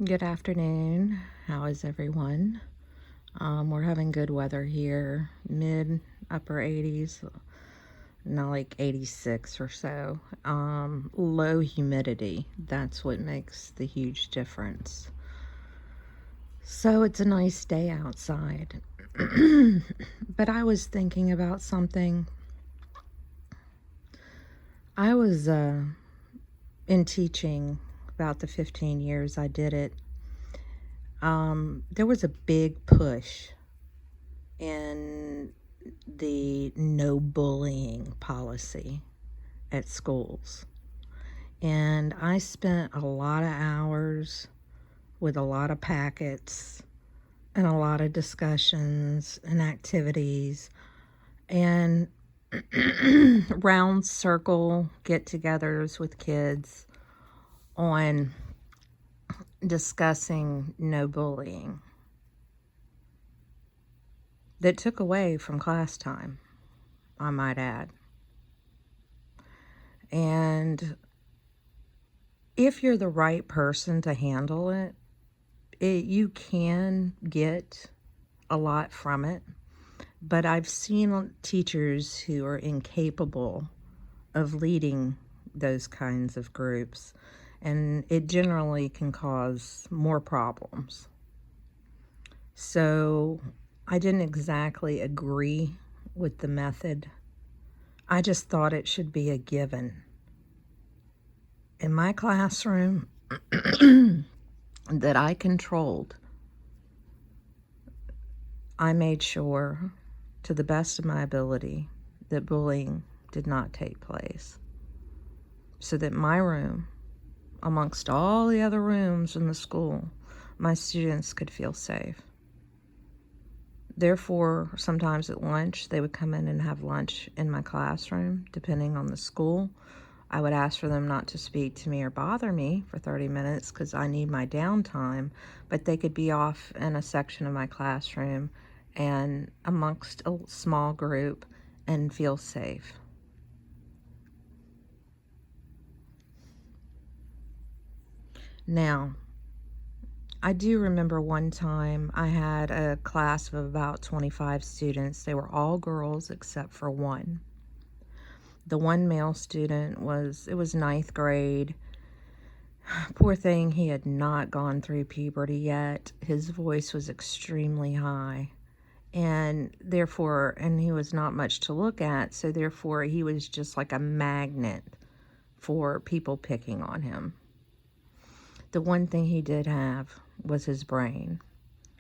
Good afternoon. How is everyone? We're having good weather here, mid upper 80s, not like 86 or so. Low humidity. That's what makes the huge difference. So it's a nice day outside. But I was thinking about something. I was in teaching about the 15 years I did it. There was a big push in the no bullying policy at schools. And I spent a lot of hours with a lot of packets and a lot of discussions and activities and round circle get togethers with kids on discussing no bullying that took away from class time, I might add. And if you're the right person to handle it, you can get a lot from it. But I've seen teachers who are incapable of leading those kinds of groups, and it generally can cause more problems. So I didn't exactly agree with the method. I just thought it should be a given. In my classroom that I controlled, I made sure, to the best of my ability, that bullying did not take place. So that my room, amongst all the other rooms in the school, my students could feel safe. Therefore, sometimes at lunch, they would come in and have lunch in my classroom, depending on the school. I would ask for them not to speak to me or bother me for 30 minutes because I need my downtime, but they could be off in a section of my classroom and amongst a small group and feel safe. Now, I do remember one time I had a class of about 25 students. They were all girls except for one. The one male student it was ninth grade. Poor thing, he had not gone through puberty yet. His voice was extremely high. And he was not much to look at, so therefore he was just like a magnet for people picking on him. The one thing he did have was his brain,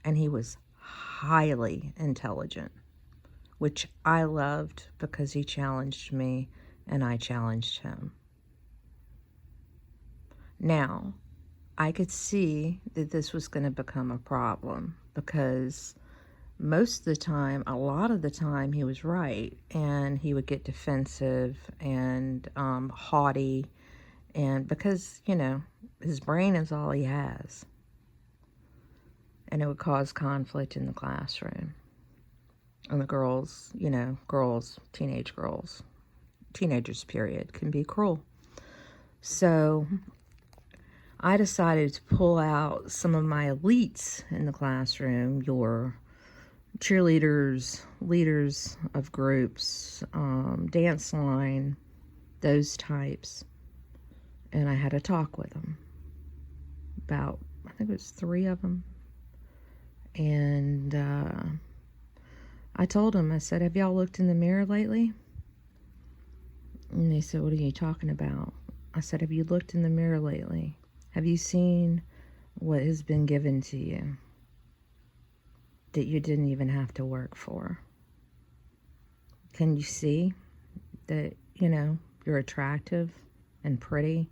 and he was highly intelligent, which I loved because he challenged me and I challenged him. Now, I could see that this was going to become a problem because most of the time, a lot of the time, he was right, and he would get defensive and haughty, and because, his brain is all he has, and it would cause conflict in the classroom. And the girls, teenagers period, can be cruel. So I decided to pull out some of my elites in the classroom, your cheerleaders, leaders of groups, dance line, those types. And I had a talk with them, about, I think it was 3 of them. And I told them, I said, have y'all looked in the mirror lately? And they said, what are you talking about? I said, have you looked in the mirror lately? Have you seen what has been given to you that you didn't even have to work for? Can you see that, you're attractive and pretty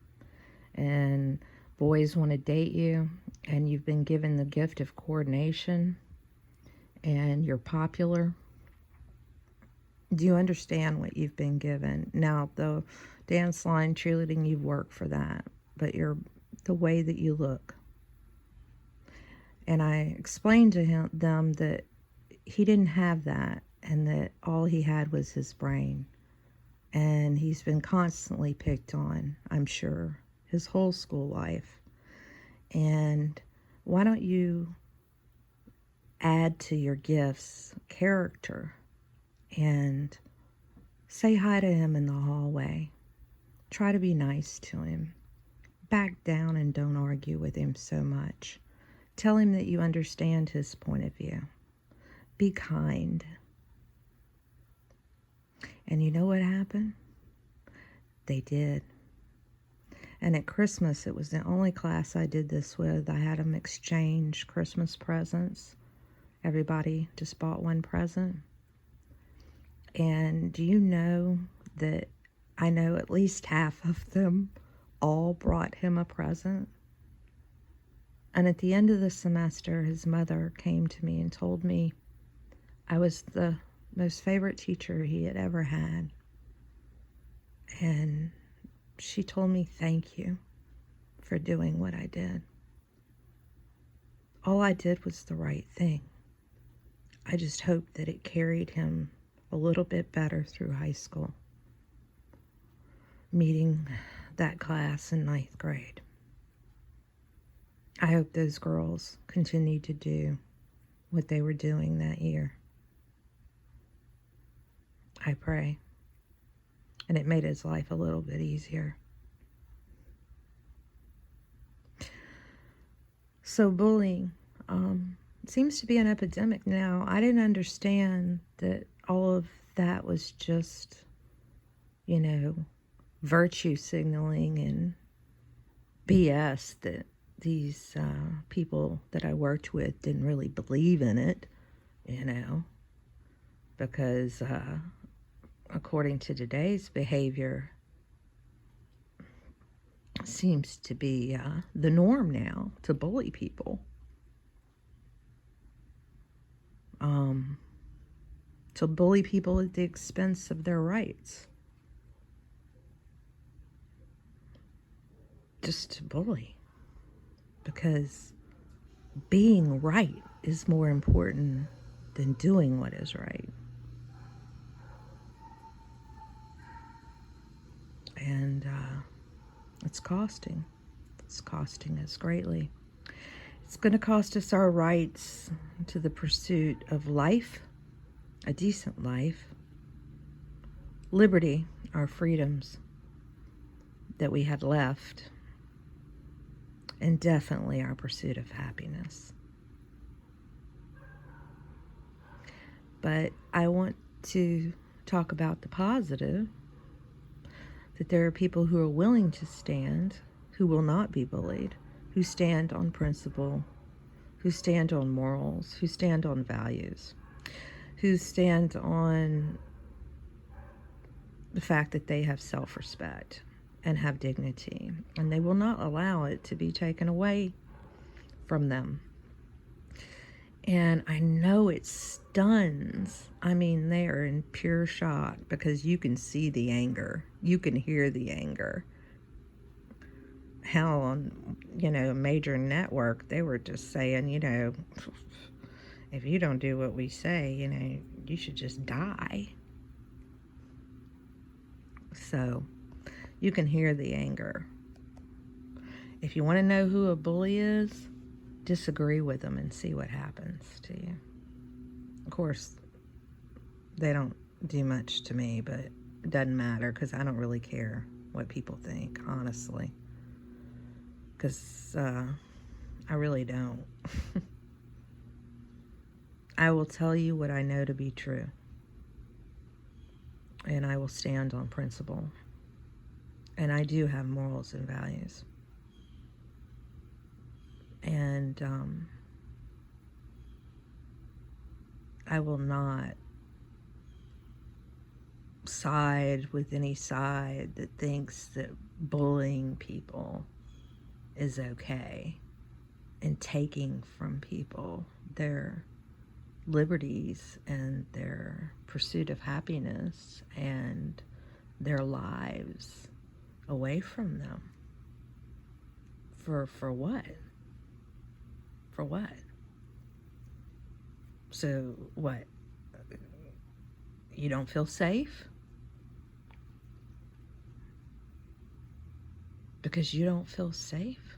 and boys want to date you and you've been given the gift of coordination and you're popular? Do you understand what you've been given? Now, the dance line, cheerleading, you've worked for that, but the way that you look. And I explained to them that he didn't have that, and that all he had was his brain. And he's been constantly picked on, I'm sure, his whole school life. And Why don't you add to your gifts character and say hi to him in the hallway? Try to be nice to him. Back down and don't argue with him so much. Tell him that you understand his point of view. Be kind. And you know what happened? They did. And at Christmas, it was the only class I did this with. I had them exchange Christmas presents. Everybody just bought one present. And do you know that I know at least half of them all brought him a present? And at the end of the semester, his mother came to me and told me I was the most favorite teacher he had ever had. And she told me thank you for doing what I did. All I did was the right thing. I just hoped that it carried him a little bit better through high school, meeting that class in 9th grade. I hope those girls continued to do what they were doing that year. I pray. And it made his life a little bit easier. So bullying seems to be an epidemic now. I didn't understand that all of that was just, virtue signaling and BS, that these people that I worked with didn't really believe in it, because according to today's behavior, seems to be the norm now to bully people. To bully people at the expense of their rights. Just to bully. Because being right is more important than doing what is right. And it's costing. It's costing us greatly. It's going to cost us our rights to the pursuit of life, a decent life, liberty, our freedoms that we had left, and definitely our pursuit of happiness. But I want to talk about the positive, that there are people who are willing to stand, who will not be bullied, who stand on principle, who stand on morals, who stand on values, who stand on the fact that they have self-respect and have dignity, and they will not allow it to be taken away from them. And I know it stuns. I mean, they are in pure shock because you can see the anger. You can hear the anger. Hell, on, a major network, they were just saying, if you don't do what we say, you should just die. So you can hear the anger. If you want to know who a bully is, disagree with them and see what happens to you. Of course, they don't do much to me, but it doesn't matter because I don't really care what people think, honestly. Because I really don't. I will tell you what I know to be true. And I will stand on principle. And I do have morals and values. And I will not side with any side that thinks that bullying people is okay and taking from people their liberties and their pursuit of happiness and their lives away from them. For what? For what? So what? You don't feel safe? Because you don't feel safe?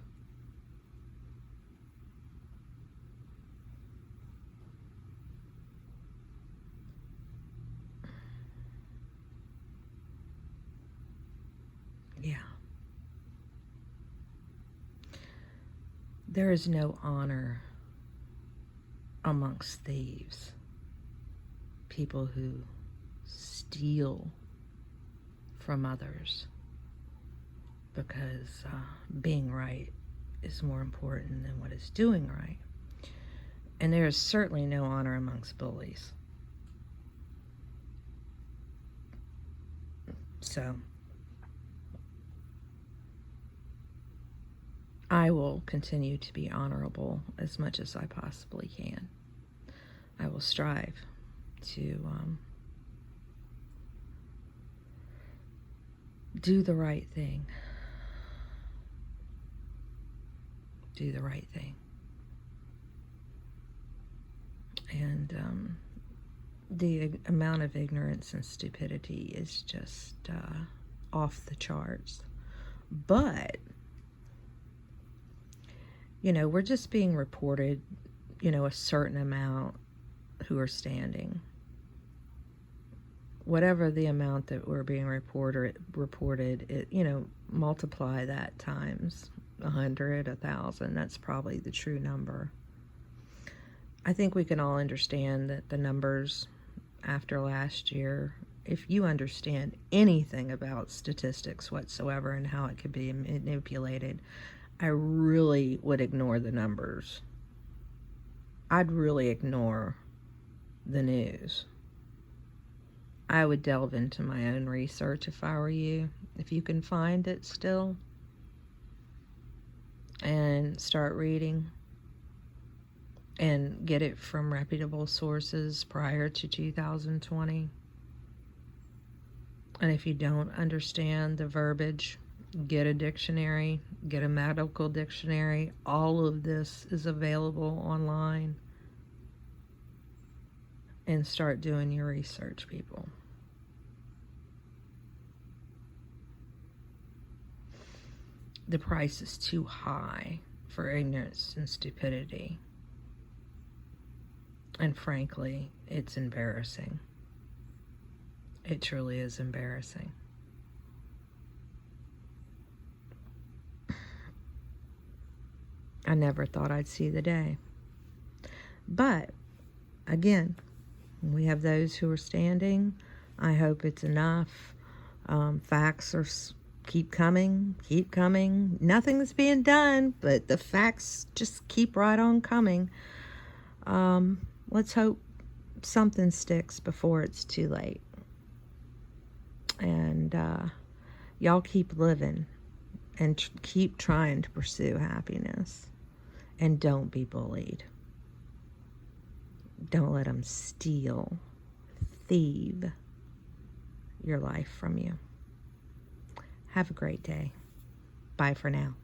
There is no honor amongst thieves, people who steal from others, because being right is more important than what is doing right. And there is certainly no honor amongst bullies. So I will continue to be honorable as much as I possibly can. I will strive to do the right thing. Do the right thing. And the amount of ignorance and stupidity is just off the charts. But, you know, we're just being reported, you know, a certain amount who are standing. Whatever the amount that we're being reported, it, you know, multiply that times 100, 1,000. That's probably the true number. I think we can all understand that the numbers after last year, if you understand anything about statistics whatsoever and how it could be manipulated, I really would ignore the numbers. I'd really ignore the news. I would delve into my own research if I were you, if you can find it still, and start reading and get it from reputable sources prior to 2020. And if you don't understand the verbiage, get a dictionary, get a medical dictionary. All of this is available online. And start doing your research, people. The price is too high for ignorance and stupidity. And frankly, it's embarrassing. It truly is embarrassing. I never thought I'd see the day. But, again, we have those who are standing. I hope it's enough. Facts are keep coming. Nothing's being done, but the facts just keep right on coming. Let's hope something sticks before it's too late. And y'all keep living and keep trying to pursue happiness. And don't be bullied. Don't let them steal, thieve your life from you. Have a great day. Bye for now.